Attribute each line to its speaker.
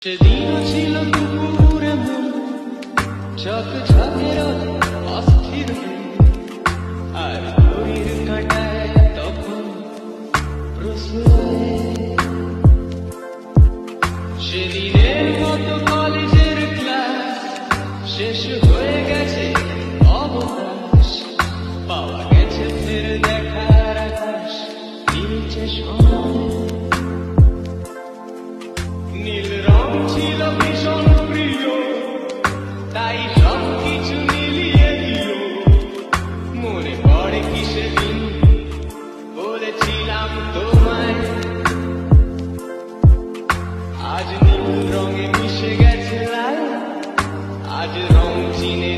Speaker 1: সেদিন ছিল দুপুরে মন ঝকঝকে রোদে অস্থির আর ঘড়ির কাঁটায় তখন প্রশ্ন সেদিনের মতো কলেজের ক্লাস শেষ হয়ে গেছে অবকাশ পাওয়া গেছে ফের দেখার আকাশ নিচে সময় নীল রং ছিল ভীষণ প্রিয় তাই সবকিছু মিলিয়ে দিল মনে পড়ে কি সেদিন বলেছিলাম তোমায় আজ নীল রঙে মিশে গেছে লাল আজ রং চিনে